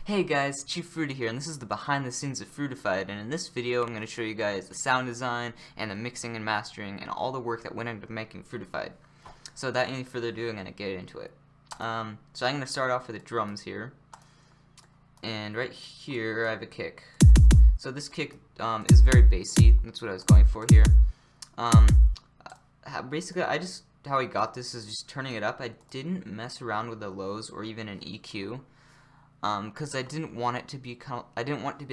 Hey guys, Chief Fruity here, and this is the behind the scenes of Fruitified, and in this video I'm going to show you guys the sound design and the mixing and mastering and all the work that went into making Fruitified. So without any further ado, I'm going to get into it. So I'm going to start off with the drums here, and right here I have a kick. So this kick is very bassy, that's what I was going for here. Basically how I got this is just turning it up. I didn't mess around with the lows or even an EQ. Because I didn't want it to be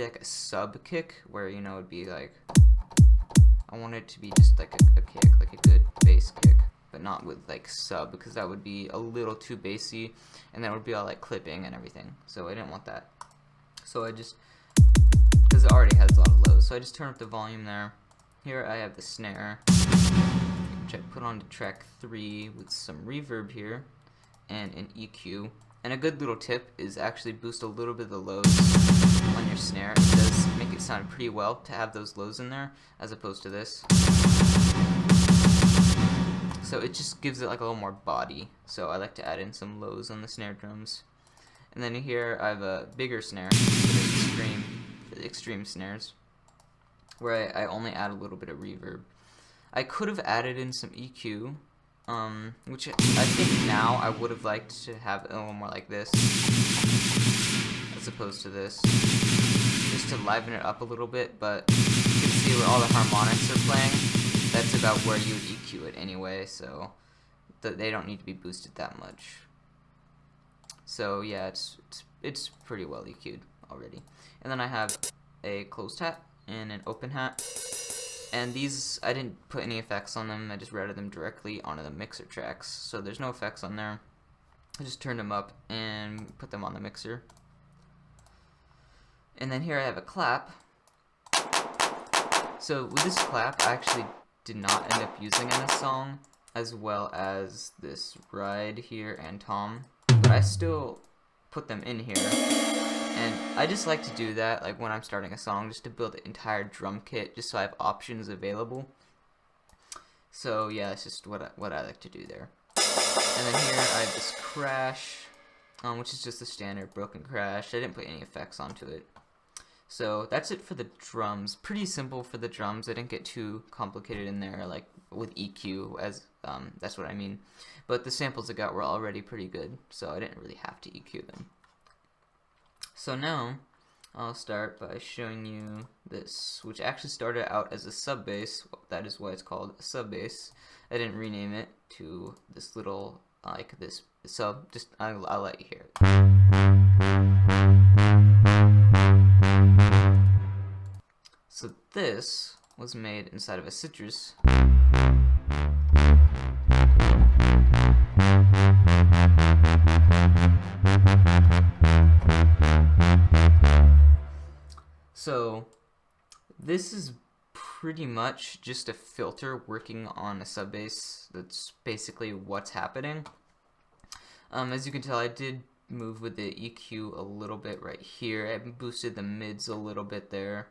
like a sub kick where, you know, it'd be like, I wanted it to be just like a kick, like a good bass kick, but not with like sub, because that would be a little too bassy and that would be all like clipping and everything, so I didn't want that. So because it already has a lot of lows, so I just turn up the volume there. Here I have the snare, which I put on to track 3 with some reverb here and an EQ. And a good little tip is actually boost a little bit of the lows on your snare. It does make it sound pretty well to have those lows in there as opposed to this. So it just gives it like a little more body. So I like to add in some lows on the snare drums. And then here I have a bigger snare for the extreme snares, where I only add a little bit of reverb. I could have added in some EQ, which I think now I would have liked to have a little more like this as opposed to this, just to liven it up a little bit. But you can see where all the harmonics are playing, that's about where you would EQ it anyway, so they don't need to be boosted that much. So yeah, it's pretty well EQ'd already. And then I have a closed hat and an open hat. And these, I didn't put any effects on them, I just routed them directly onto the mixer tracks. So there's no effects on there. I just turned them up and put them on the mixer. And then here I have a clap. So with this clap, I actually did not end up using in a song, as well as this ride here and tom. But I still put them in here. And I just like to do that, like when I'm starting a song, just to build the entire drum kit, just so I have options available. So yeah, that's just what I like to do there. And then here I have this crash, which is just a standard broken crash. I didn't put any effects onto it. So that's it for the drums. Pretty simple for the drums. I didn't get too complicated in there, like with EQ, as that's what I mean. But the samples I got were already pretty good, so I didn't really have to EQ them. So now, I'll start by showing you this, which actually started out as a sub bass. That is why it's called a sub bass. I didn't rename it to this little, like this, so just, I'll let you hear it. So this was made inside of a citrus. So this is pretty much just a filter working on a sub bass. That's basically what's happening. As you can tell, I did move with the EQ a little bit right here. I boosted the mids a little bit there.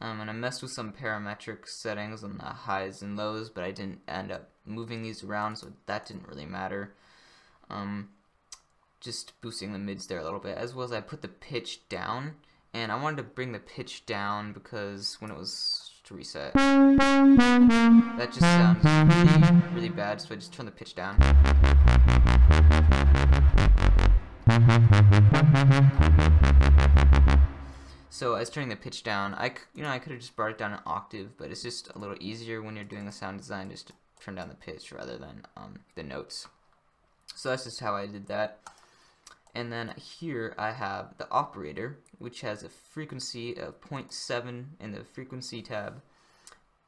And I messed with some parametric settings on the highs and lows, but I didn't end up moving these around, so that didn't really matter. Just boosting the mids there a little bit, as well as I put the pitch down. And I wanted to bring the pitch down because when it was to reset, that just sounds really, really bad, so I just turned the pitch down. So as turning the pitch down, I could have just brought it down an octave, but it's just a little easier when you're doing the sound design just to turn down the pitch rather than the notes. So that's just how I did that. And then here I have the operator, which has a frequency of 0.7 in the frequency tab,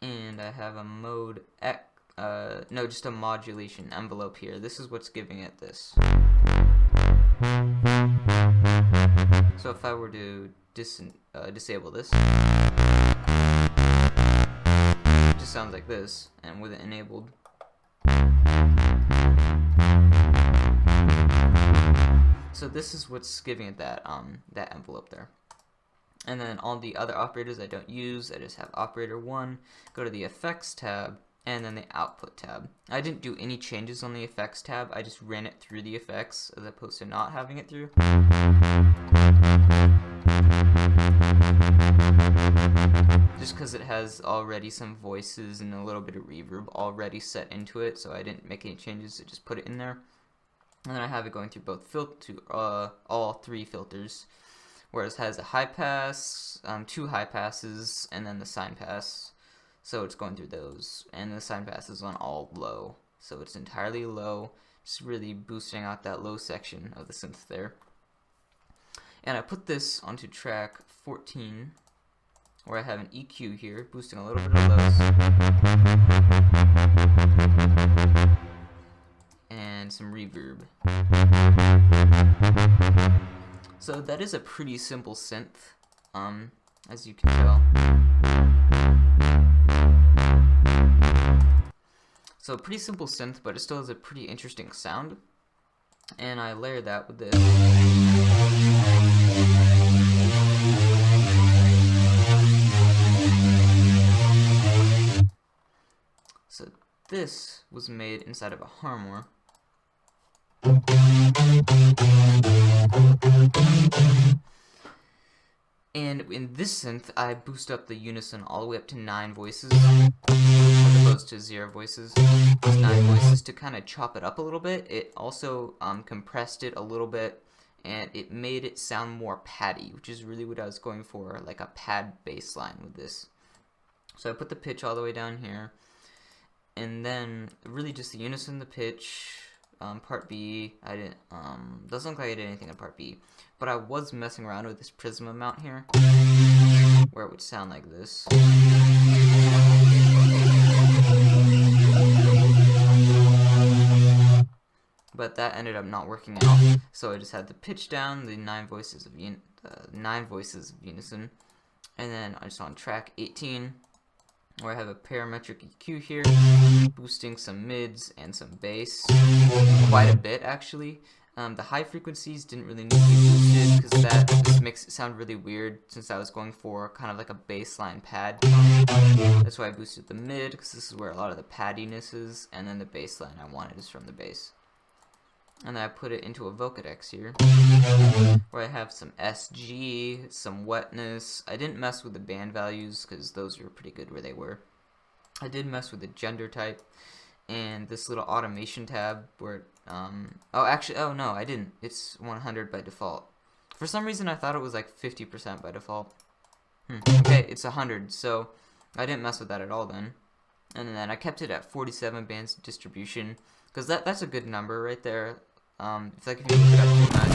and I have a mode just a modulation envelope here. This is what's giving it this. So if I were to disable this, it just sounds like this, and with it enabled, so this is what's giving it that that envelope there. And then all the other operators I don't use. I just have operator 1, go to the effects tab, and then the output tab. I didn't do any changes on the effects tab. I just ran it through the effects as opposed to not having it through. has already some voices and a little bit of reverb already set into it, so I didn't make any changes, I just put it in there. And then I have it going through both all 3 filters, whereas it has a high pass, 2 high passes, and then the sine pass. So it's going through those, and the sine pass is on all low, so it's entirely low, just really boosting out that low section of the synth there. And I put this onto track 14, where I have an EQ here, boosting a little bit of lows, and some reverb. So that is a pretty simple synth, as you can tell. So pretty simple synth, but it still has a pretty interesting sound. And I layer that with this. So this was made inside of a Harmor. And in this synth, I boost up the unison all the way up to 9 voices, as opposed to 0 voices. It's 9 voices to kind of chop it up a little bit. It also compressed it a little bit, and it made it sound more paddy, which is really what I was going for, like a pad bass line with this. So I put the pitch all the way down here, and then really just the unison, the pitch. Part B, I didn't, doesn't look like I did anything in part B, but I was messing around with this prism amount here, where it would sound like this. But that ended up not working out, so I just had the pitch down, the 9 voices of unison, and then I just on track 18, where I have a parametric EQ here, boosting some mids and some bass, quite a bit actually. The high frequencies didn't really need to be boosted because that just makes it sound really weird since I was going for kind of like a bassline pad. That's why I boosted the mid, because this is where a lot of the paddiness is, and then the bassline I wanted is from the bass. And then I put it into a Vocodex here, where I have some SG, some wetness. I didn't mess with the band values because those were pretty good where they were. I did mess with the gender type and this little automation tab where, oh no, I didn't. It's 100 by default. For some reason I thought it was like 50% by default. Okay, it's 100, so I didn't mess with that at all then. And then I kept it at 47 bands distribution, because that's a good number right there. It's like if you look it up too much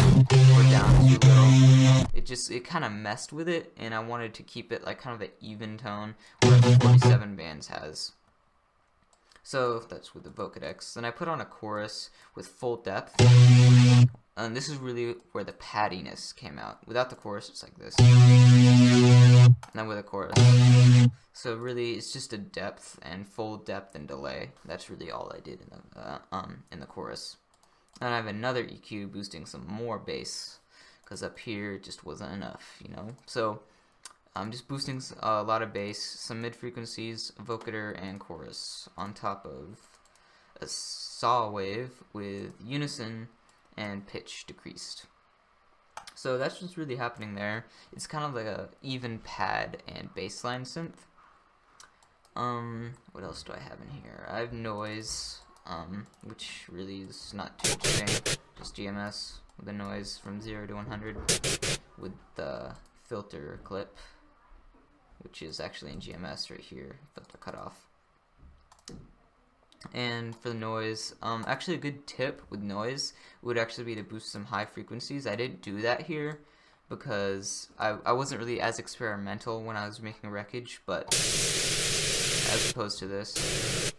or down too little, it kind of messed with it, and I wanted to keep it like kind of an even tone where 47 bands has. So that's with the Vocodex. Then I put on a chorus with full depth, and this is really where the paddiness came out. Without the chorus, it's like this, and then with a chorus. So really, it's just a depth and full depth and delay. That's really all I did in the chorus. And I have another EQ boosting some more bass, because up here it just wasn't enough, you know. So I'm just boosting a lot of bass, some mid frequencies, vocoder, and chorus on top of a saw wave with unison and pitch decreased. So that's what's really happening there. It's kind of like a even pad and bassline synth. What else do I have in here? I have noise, which really is not too interesting. Just GMS with the noise from 0 to 100 with the filter clip, which is actually in GMS right here, filter cutoff. And for the noise, actually a good tip with noise would actually be to boost some high frequencies. I didn't do that here because I wasn't really as experimental when I was making Wreckage, but as opposed to this,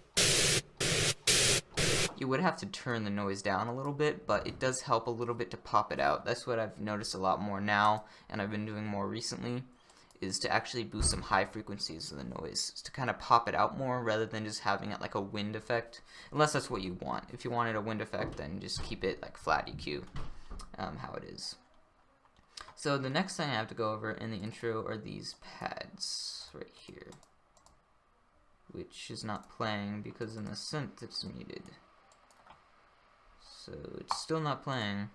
you would have to turn the noise down a little bit, but it does help a little bit to pop it out. That's what I've noticed a lot more now, and I've been doing more recently, is to actually boost some high frequencies of the noise to kind of pop it out more rather than just having it like a wind effect, unless that's what you want. If you wanted a wind effect, then just keep it like flat EQ, how it is. So the next thing I have to go over in the intro are these pads right here, which is not playing because in the synth it's muted. So it's still not playing.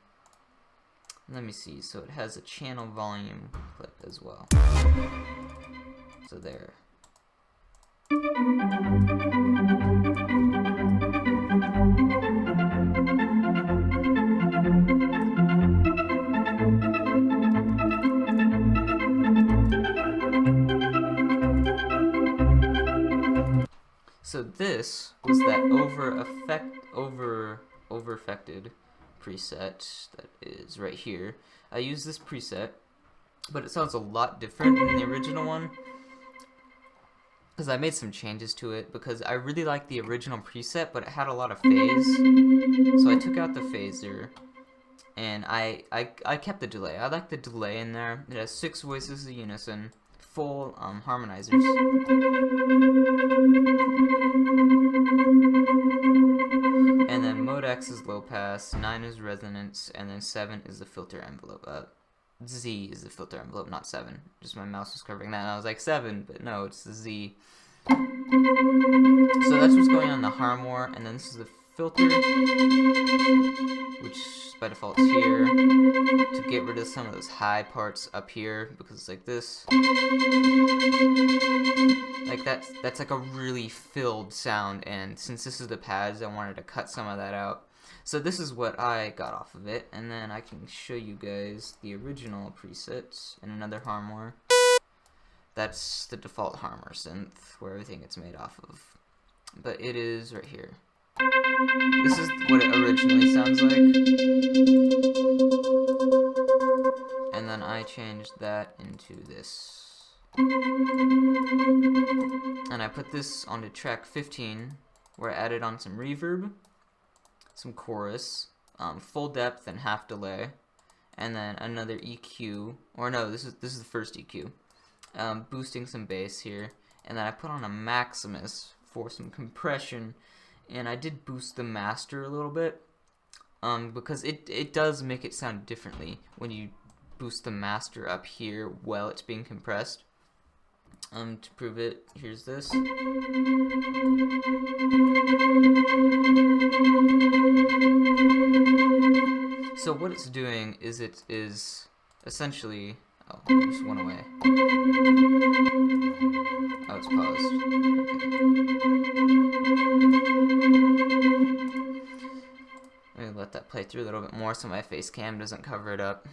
Let me see, so it has a channel volume clip as well. So there. So this was that over affected preset that is right here. I use this preset, but it sounds a lot different than the original one because I made some changes to it because I really liked the original preset, but it had a lot of phase. So I took out the phaser and I kept the delay. I like the delay in there. It has 6 voices of unison, full harmonizers. And then mode X is low pass, 9 is resonance, and then 7 is the filter envelope. Z is the filter envelope, not 7. Just my mouse was covering that, and I was like 7, but no, it's the Z. So that's what's going on in the Harmore, and then this is the filter, which by default is here, to get rid of some of those high parts up here, because it's like this. Like that's like a really filled sound, and since this is the pads, I wanted to cut some of that out. So this is what I got off of it, and then I can show you guys the original presets in another Harmore. That's the default Harmore synth, where everything gets made off of. But it is right here. This is what it originally sounds like. And then I changed that into this. And I put this onto track 15, where I added on some reverb, some chorus, full depth and half delay, and then another EQ, or no, this is the first EQ, boosting some bass here, and then I put on a Maximus for some compression, and I did boost the master a little bit, because it does make it sound differently when you boost the master up here while it's being compressed. To prove it, here's this. So what it's doing is it is essentially... Oh, it just went away. Oh, it's paused. Okay. Let me let that play through a little bit more so my face cam doesn't cover it up.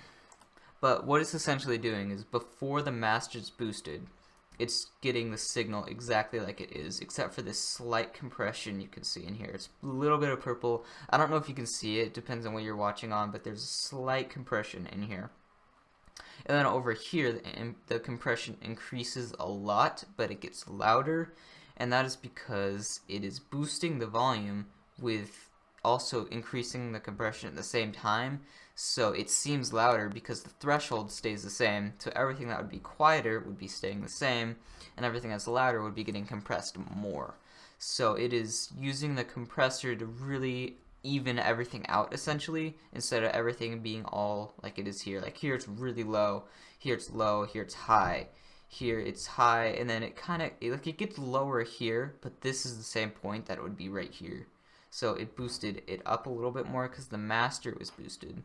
But what it's essentially doing is before the master's boosted, it's getting the signal exactly like it is, except for this slight compression you can see in here. It's a little bit of purple. I don't know if you can see it, depends on what you're watching on, but there's a slight compression in here. And then over here, the compression increases a lot, but it gets louder, and that is because it is boosting the volume with also increasing the compression at the same time. So it seems louder because the threshold stays the same, so everything that would be quieter would be staying the same, and everything that's louder would be getting compressed more. So it is using the compressor to really even everything out, essentially, instead of everything being all like it is here. Like here it's really low, here it's low, here it's high, here it's high, and then it kind of, like it gets lower here, but this is the same point that it would be right here. So it boosted it up a little bit more because the master was boosted.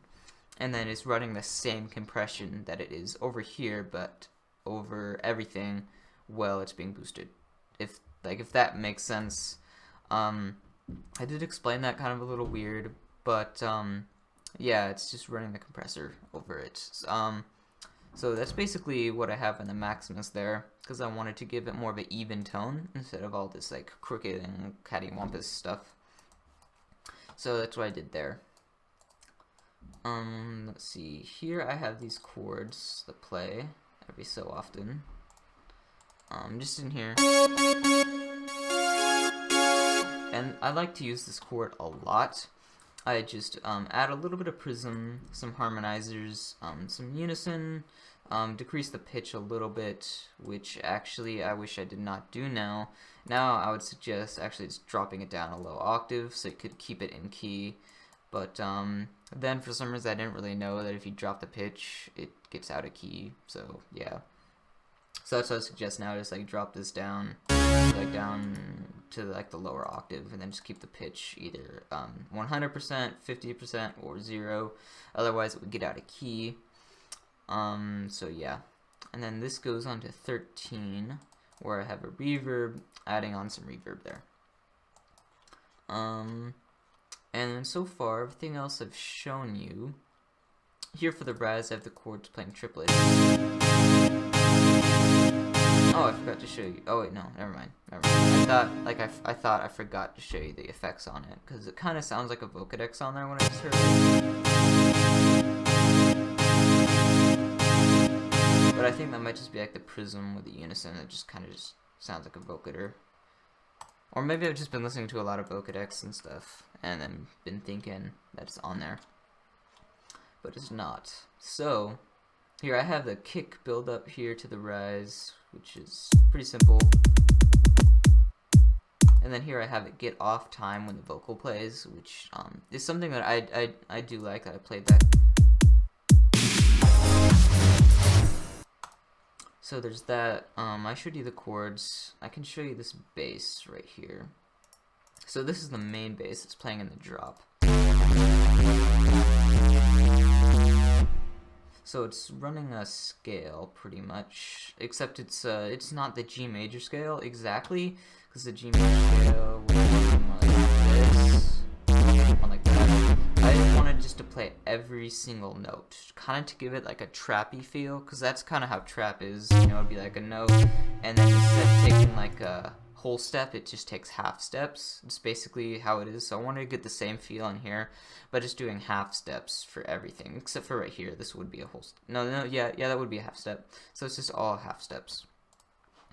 And then it's running the same compression that it is over here, but over everything while it's being boosted. If that makes sense. I did explain that kind of a little weird, but yeah, it's just running the compressor over it. So that's basically what I have in the Maximus there, because I wanted to give it more of an even tone instead of all this like crooked and cattywampus stuff. So that's what I did there. Let's see, here I have these chords that play every so often. Just in here. And I like to use this chord a lot. I just add a little bit of prism, some harmonizers, some unison, decrease the pitch a little bit, which actually I wish I did not do now. Now I would suggest actually just dropping it down a low octave so you could keep it in key. But then for some reason I didn't really know that if you drop the pitch, it gets out of key. So yeah. So that's what I suggest now, just like drop this down, like down to like the lower octave, and then just keep the pitch either 100%, 50%, or 0. Otherwise it would get out of key. So yeah. And then this goes on to 13, where I have a reverb, adding on some reverb there. And then so far, everything else I've shown you. Here for the rise, I have the chords playing triplet. Oh, I forgot to show you. Oh wait, no, never mind. I thought I forgot to show you the effects on it, because it kind of sounds like a Vocodex on there when I just heard it. But I think that might just be like the prism with the unison. It just kind of just sounds like a vocoder. Or maybe I've just been listening to a lot of Vocodex and stuff, and then been thinking that it's on there. But it's not. So, here I have the kick build up here to the rise, which is pretty simple. And then here I have it get off time when the vocal plays, which is something that I do like, that I played that. So there's that. I showed you the chords. I can show you this bass right here. So this is the main bass. It's playing in the drop. So it's running a scale pretty much, except it's not the G major scale exactly, because the G major scale would be more like this, one like that. I just wanted just to play every single note, kind of to give it like a trappy feel, because that's kind of how trap is, you know, it'd be like a note, and then instead of taking like a whole step, it just takes half steps. It's basically how it is. So I wanted to get the same feel in here, but just doing half steps for everything, except for right here. This would be a whole yeah, that would be a half step. So it's just all half steps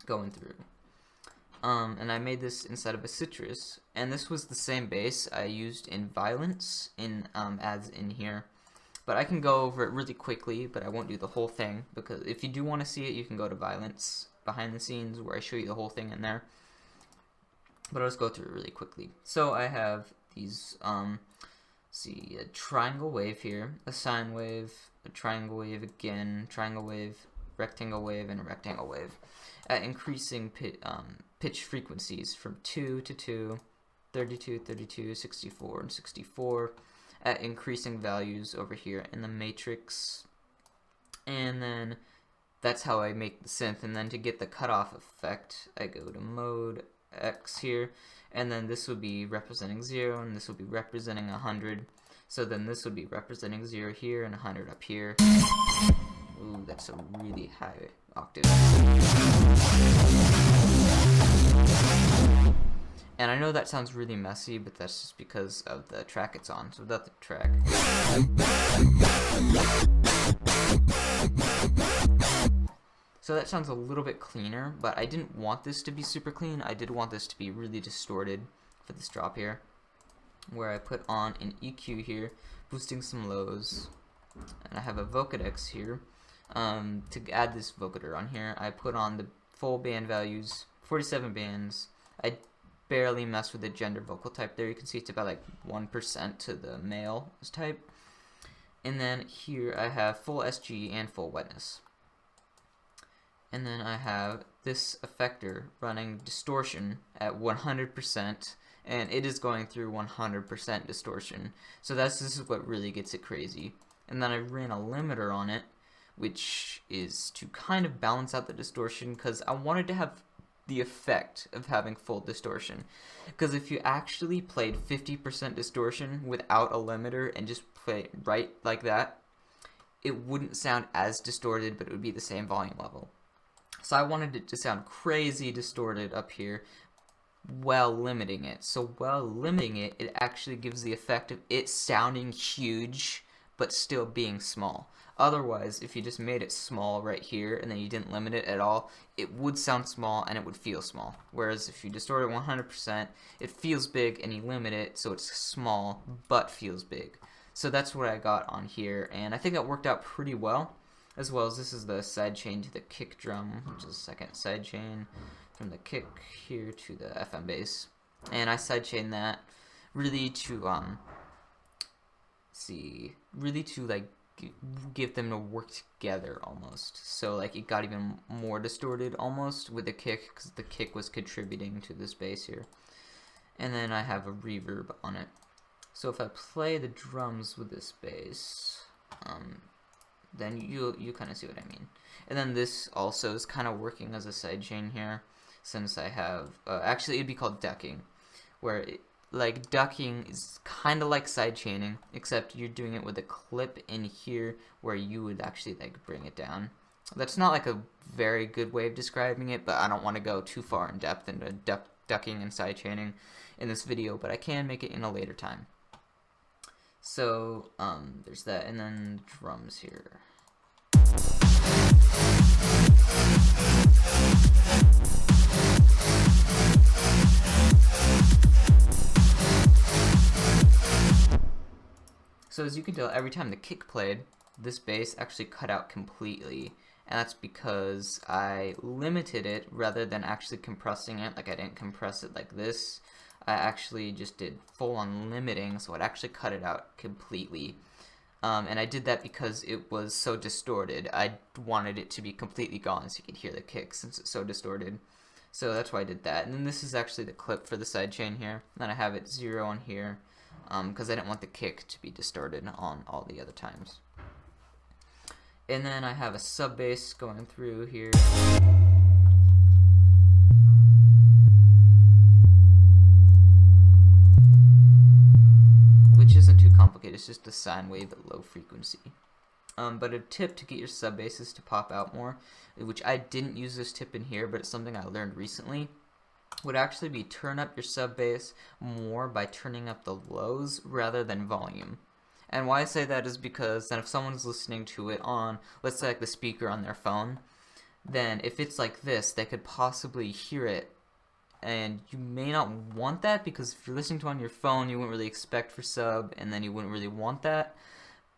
going through. And I made this inside of a citrus, and this was the same bass I used in Violence in as in here. But I can go over it really quickly, but I won't do the whole thing, because if you do want to see it, you can go to Violence behind the scenes where I show you the whole thing in there. But I'll just go through it really quickly. So I have these, see, a triangle wave here, a sine wave, a triangle wave again, triangle wave, rectangle wave, and a rectangle wave, at increasing pitch frequencies from 2 to 2, 32, 32, 64, and 64, at increasing values over here in the matrix. And then that's how I make the synth. And then to get the cutoff effect, I go to mode X here, and then this would be representing 0, and this would be representing 100. So then this would be representing 0 here and 100 up here. Ooh, that's a really high octave. And I know that sounds really messy, but that's just because of the track it's on. So without the track, so that sounds a little bit cleaner, but I didn't want this to be super clean. I did want this to be really distorted for this drop here, where I put on an EQ here, boosting some lows, and I have a Vocodex here. To add this vocoder on here, I put on the full band values, 47 bands. I barely mess with the gender vocal type there. You can see it's about like 1% to the male type. And then here I have full SG and full wetness. And then I have this effector running distortion at 100%, and it is going through 100% distortion. So this is what really gets it crazy. And then I ran a limiter on it, which is to kind of balance out the distortion, because I wanted to have the effect of having full distortion. Because if you actually played 50% distortion without a limiter and just play it right like that, it wouldn't sound as distorted, but it would be the same volume level. So I wanted it to sound crazy distorted up here while limiting it. So while limiting it, it actually gives the effect of it sounding huge but still being small. Otherwise, if you just made it small right here and then you didn't limit it at all, it would sound small and it would feel small. Whereas if you distort it 100%, it feels big, and you limit it so it's small but feels big. So that's what I got on here, and I think that worked out pretty well. As well as this is the side chain to the kick drum, which is the second side chain from the kick here to the FM bass. And I side chain that really to like give them to work together almost. So like it got even more distorted almost with the kick, because the kick was contributing to this bass here. And then I have a reverb on it. So if I play the drums with this bass, then you kind of see what I mean. And then this also is kind of working as a sidechain here, since I have actually it'd be called ducking, where like ducking is kind of like sidechaining, except you're doing it with a clip in here where you would actually like bring it down. That's not like a very good way of describing it, but I don't want to go too far in depth into ducking and sidechaining in this video, but I can make it in a later time. So there's that, and then drums here. So as you can tell, every time the kick played, this bass actually cut out completely, and that's because I limited it rather than actually compressing it. Like I didn't compress it like this. I actually just did full-on limiting, so it actually cut it out completely. And I did that because it was so distorted. I wanted it to be completely gone so you could hear the kick since it's so distorted. So that's why I did that. And then this is actually the clip for the sidechain here. And then I have it 0 on here because I didn't want the kick to be distorted on all the other times. And then I have a sub bass going through here. Which isn't too complicated, it's just a sine wave at low frequency. But a tip to get your sub basses to pop out more, which I didn't use this tip in here, but it's something I learned recently, would actually be turn up your sub bass more by turning up the lows rather than volume. And why I say that is because then if someone's listening to it on, let's say like the speaker on their phone, then if it's like this, they could possibly hear it. And you may not want that, because if you're listening to it on your phone, you wouldn't really expect for sub, and then you wouldn't really want that.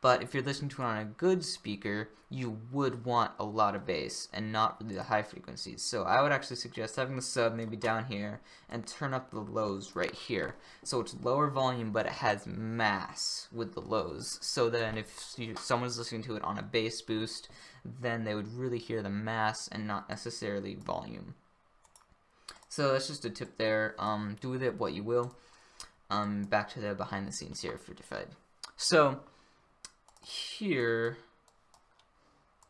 But if you're listening to it on a good speaker, you would want a lot of bass and not really the high frequencies. So I would actually suggest having the sub maybe down here and turn up the lows right here. So it's lower volume, but it has mass with the lows. So then if someone's listening to it on a bass boost, then they would really hear the mass and not necessarily volume. So that's just a tip there. Do with it what you will. Back to the behind the scenes here for Fruitified. So here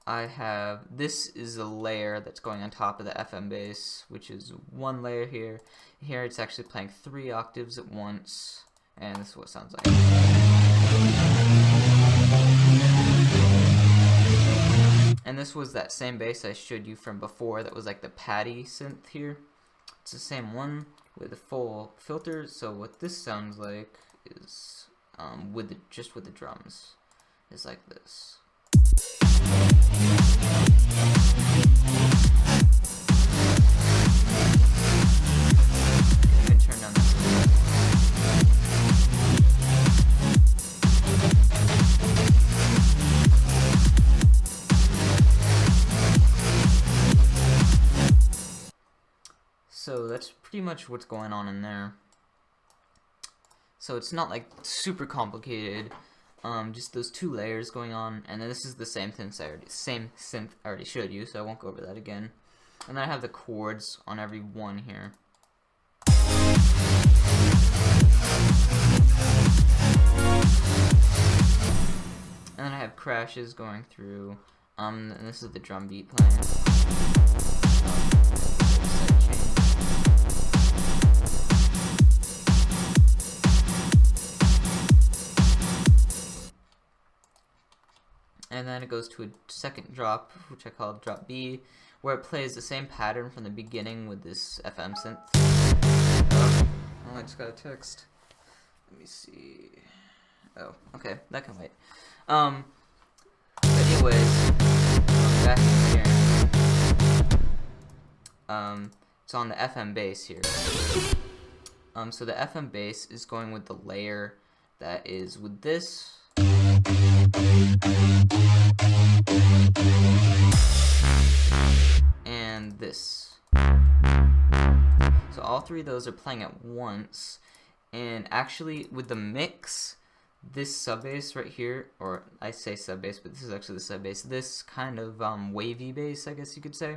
I have, this is a layer that's going on top of the FM bass, which is one layer here. Here it's actually playing 3 octaves at once, and this is what it sounds like. And this was that same bass I showed you from before that was like the Patty synth here. It's the same one with a full filter. So what this sounds like is just with the drums is like this. You can turn down this. So that's pretty much what's going on in there. So it's not like super complicated. Just those 2 layers going on, and then this is the same synth I already showed you, so I won't go over that again. And then I have the chords on every one here. And then I have crashes going through, and this is the drum beat playing. And then it goes to a second drop, which I call drop B, where it plays the same pattern from the beginning with this FM synth. Oh, I just got a text. Let me see. Oh, okay, that can wait. But anyways, back here. It's on the FM bass here. So the FM bass is going with the layer that is with this. And this. So all 3 of those are playing at once, and actually with the mix, this sub bass right here, or I say sub bass, but this is actually the sub bass, this kind of wavy bass, I guess you could say,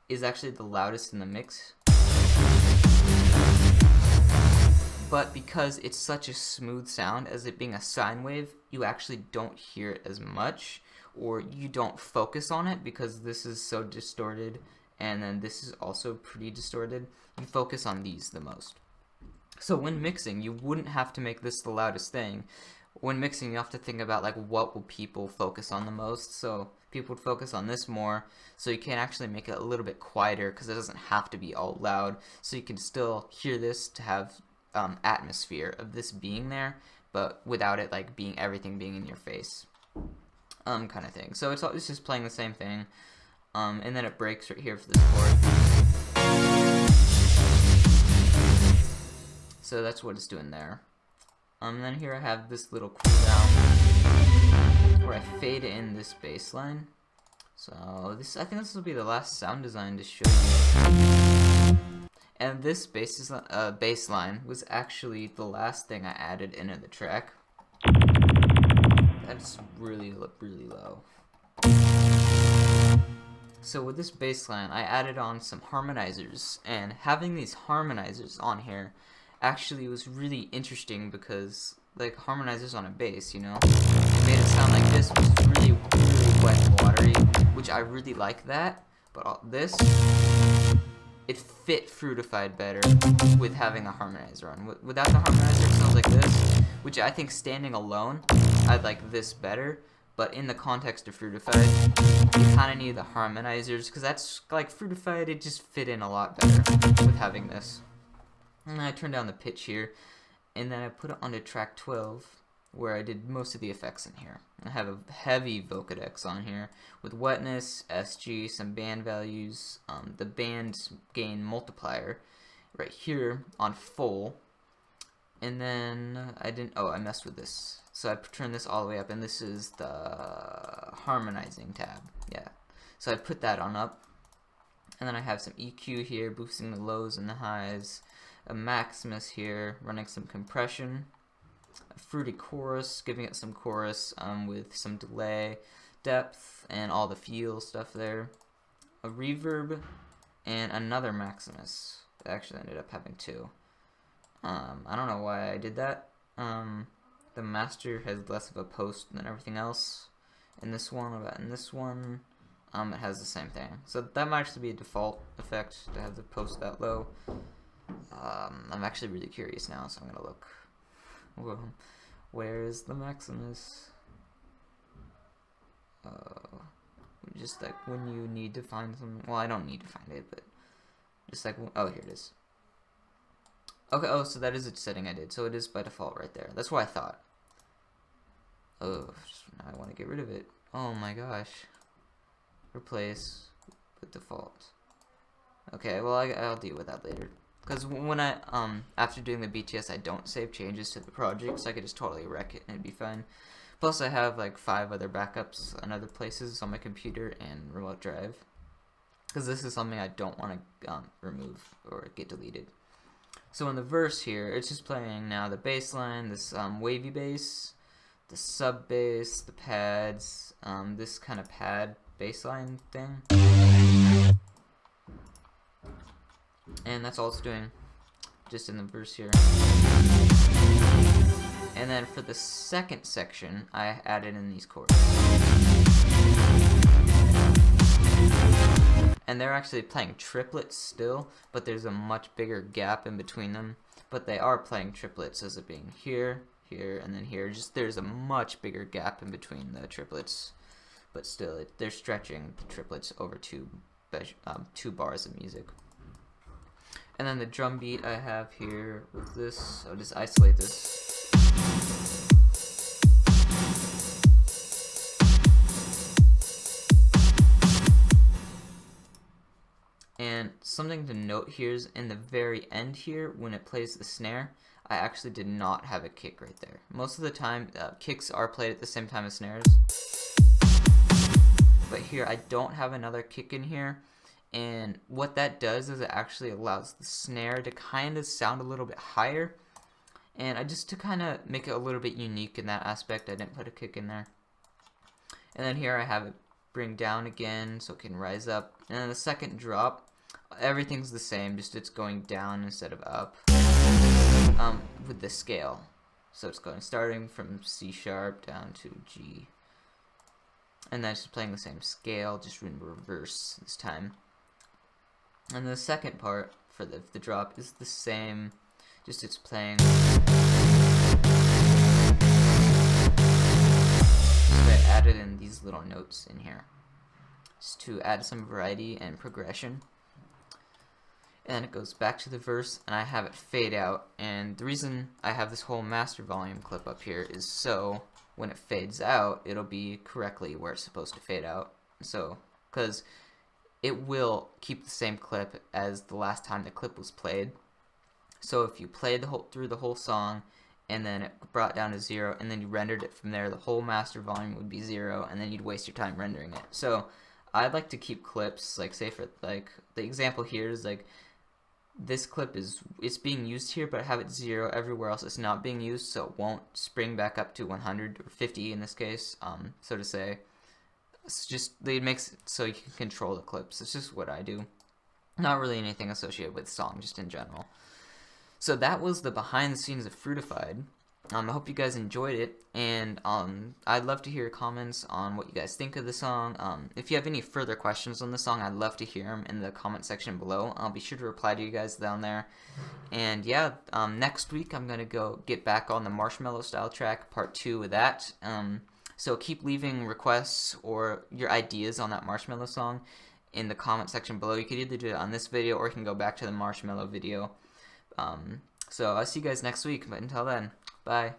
is actually the loudest in the mix. But because it's such a smooth sound, as it being a sine wave, you actually don't hear it as much. or you don't focus on it because this is so distorted, and then this is also pretty distorted, you focus on these the most. So when mixing, you wouldn't have to make this the loudest thing. When mixing, you have to think about like what will people focus on the most. So people would focus on this more, so you can actually make it a little bit quieter because it doesn't have to be all loud. So you can still hear this to have atmosphere of this being there, but without it like everything being in your face, kind of thing. So it's just playing the same thing, and then it breaks right here for this chord. So that's what it's doing there. And then here I have this little cooldown where I fade in this bass line. So I think this will be the last sound design to show you. And this bass line was actually the last thing I added into the track. That's really low. So with this bass line, I added on some harmonizers, and having these harmonizers on here actually was really interesting because like harmonizers on a bass, you know, it made it sound like this was really wet and watery, which I really like that. But this, it fit Fruitified better with having a harmonizer on. Without the harmonizer, it sounds like this, which I think standing alone, I'd like this better. But in the context of Fruitified, you kind of need the harmonizers because that's like Fruitified. It just fit in a lot better with having this. And I turned down the pitch here, and then I put it onto track 12, where I did most of the effects in here. I have a heavy vocodex on here with wetness, SG, some band values, the band gain multiplier right here on full, and then I messed with this. So I turned this all the way up, and this is the harmonizing tab. Yeah. So I put that on up, and then I have some EQ here, boosting the lows and the highs. A Maximus here, running some compression, a fruity chorus, giving it some chorus with some delay, depth, and all the feel stuff there. A reverb, and another Maximus. I actually ended up having two. I don't know why I did that. The master has less of a post than everything else in this one, but in this one, it has the same thing. So that might actually be a default effect to have the post that low. I'm actually really curious now, so I'm gonna look. Whoa. Where is the Maximus? Just like when you need to find something. Well, I don't need to find it, but just like, oh, here it is. Okay, oh, so that is a setting I did, so it is by default right there. That's what I thought. Oh, now I want to get rid of it. Oh my gosh. Replace with default. Okay, well, I'll deal with that later. Because when I, after doing the BTS, I don't save changes to the project, so I could just totally wreck it and it'd be fine. Plus, I have like 5 other backups on other places on my computer and remote drive. Because this is something I don't want to remove or get deleted. So in the verse here, it's just playing now the bass line, this wavy bass, the sub bass, the pads, this kind of pad bass line thing. And that's all it's doing, just in the verse here. And then for the second section, I added in these chords. And they're actually playing triplets still, but there's a much bigger gap in between them. But they are playing triplets as it being here, here, and then here. Just there's a much bigger gap in between the triplets. But still, they're stretching the triplets over two bars of music. And then the drum beat I have here with this, I'll just isolate this. And something to note here is in the very end here, when it plays the snare, I actually did not have a kick right there. Most of the time, kicks are played at the same time as snares. But here, I don't have another kick in here. And what that does is it actually allows the snare to kind of sound a little bit higher. And to kind of make it a little bit unique in that aspect, I didn't put a kick in there. And then here I have it bring down again so it can rise up. And then the second drop, everything's the same, just it's going down instead of up with the scale. So it's starting from C sharp down to G. and then it's just playing the same scale, just in reverse this time. And the second part for the drop is the same, just it's playing. So I added in these little notes in here, just to add some variety and progression. And then it goes back to the verse, and I have it fade out. And the reason I have this whole master volume clip up here is so when it fades out, it'll be correctly where it's supposed to fade out. So, because it will keep the same clip as the last time the clip was played. So if you played through the whole song, and then it brought down to 0, and then you rendered it from there, the whole master volume would be 0, and then you'd waste your time rendering it. So I'd like to keep clips, like say for like the example here is like this clip it's being used here, but I have it 0 everywhere else it's not being used, so it won't spring back up to 100 or 50 in this case, so to say. It's just, it makes it so you can control the clips. It's just what I do. Not really anything associated with song, just in general. So that was the behind the scenes of Fruitified. I hope you guys enjoyed it, and I'd love to hear your comments on what you guys think of the song. If you have any further questions on the song, I'd love to hear them in the comment section below. I'll be sure to reply to you guys down there. And yeah, next week I'm going to go get back on the Marshmallow style track, part 2 of that. So keep leaving requests or your ideas on that Marshmallow song in the comment section below. You could either do it on this video, or you can go back to the Marshmallow video. So I'll see you guys next week, but until then, bye.